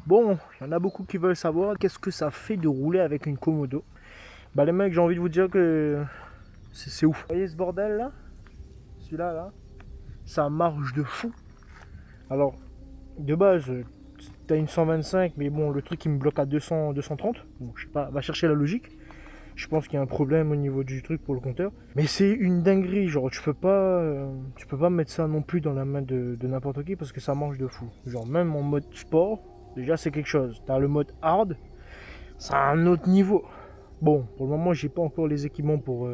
Bon, il y en a beaucoup qui veulent savoir qu'est-ce que ça fait de rouler avec une Komodo. Bah les mecs, j'ai envie de vous dire que c'est ouf. Vous voyez ce bordel là? Celui-là là, ça marche de fou. Alors, de base, t'as une 125, mais bon, le truc il me bloque à 200, 230. Bon, je sais pas, va chercher la logique. Je pense qu'il y a un problème au niveau du truc pour le compteur. Mais c'est une dinguerie, genre tu peux pas mettre ça non plus dans la main de n'importe qui parce que ça marche de fou. Genre même en mode sport, déjà c'est quelque chose. T'as le mode hard, c'est un autre niveau. Bon, pour le moment j'ai pas encore les équipements pour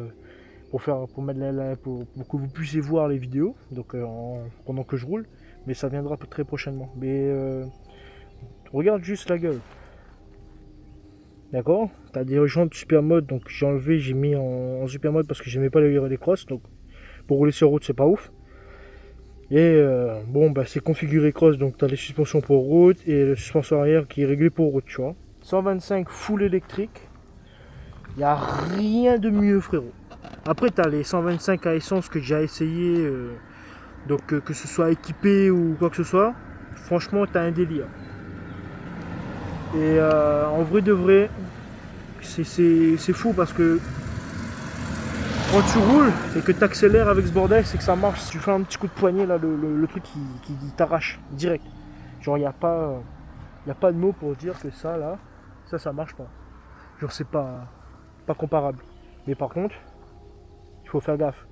mettre pour que vous puissiez voir les vidéos, donc pendant que je roule, mais ça viendra très prochainement. Mais regarde juste la gueule. D'accord. T'as des jantes super mode, donc j'ai enlevé, j'ai mis en super mode parce que j'aimais pas les cross, donc pour rouler sur route c'est pas ouf. Et bon bah c'est configuré cross, donc t'as les suspensions pour route et le suspension arrière qui est réglé pour route, tu vois. 125 full électrique, y a rien de mieux frérot. Après t'as les 125 à essence que j'ai essayé, donc que ce soit équipé ou quoi que ce soit, franchement t'as un délire. Et en vrai de vrai, c'est fou parce que quand tu roules et que tu accélères avec ce bordel, c'est que ça marche. Si tu fais un petit coup de poignet, là, le truc qui t'arrache direct. Genre, il n'y a pas de mots pour dire que ça, là, ça marche pas. Genre, c'est pas comparable. Mais par contre, il faut faire gaffe.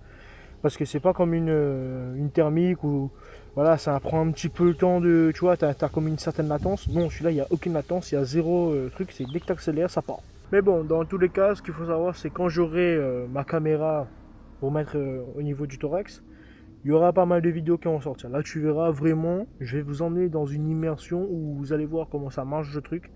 Parce que c'est pas comme une thermique où voilà, ça prend un petit peu le temps de. Tu vois, t'as comme une certaine latence. Non, celui-là, il n'y a aucune latence, il y a zéro truc. C'est dès que tu accélères, ça part. Mais bon, dans tous les cas, ce qu'il faut savoir, c'est quand j'aurai ma caméra pour mettre au niveau du thorax, il y aura pas mal de vidéos qui vont sortir. Là, tu verras vraiment, je vais vous emmener dans une immersion où vous allez voir comment ça marche le truc.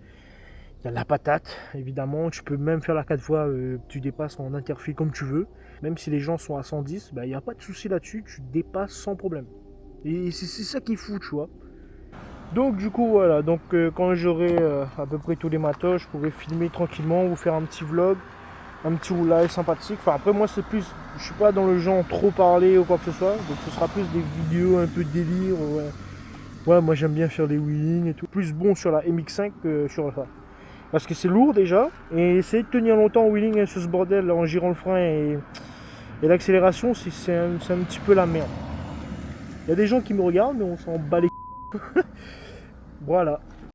Il y a la patate, évidemment. Tu peux même faire la 4 fois, tu dépasses en interfile comme tu veux. Même si les gens sont à 110, bah, il n'y a pas de souci là-dessus, tu dépasses sans problème. Et c'est ça qui est fou, tu vois. Donc du coup voilà, donc quand j'aurai à peu près tous les matos, je pourrai filmer tranquillement, vous faire un petit vlog, un petit roulage sympathique. Enfin après moi c'est plus, je suis pas dans le genre trop parler ou quoi que ce soit, donc ce sera plus des vidéos un peu de délire. Ouais, ouais moi j'aime bien faire des wheelings et tout. Plus bon sur la MX5 que sur ça. Parce que c'est lourd déjà, et essayer de tenir longtemps en wheeling sur ce bordel en girant le frein et l'accélération, c'est un petit peu la merde. Il y a des gens qui me regardent mais on s'en bat les. Voilà.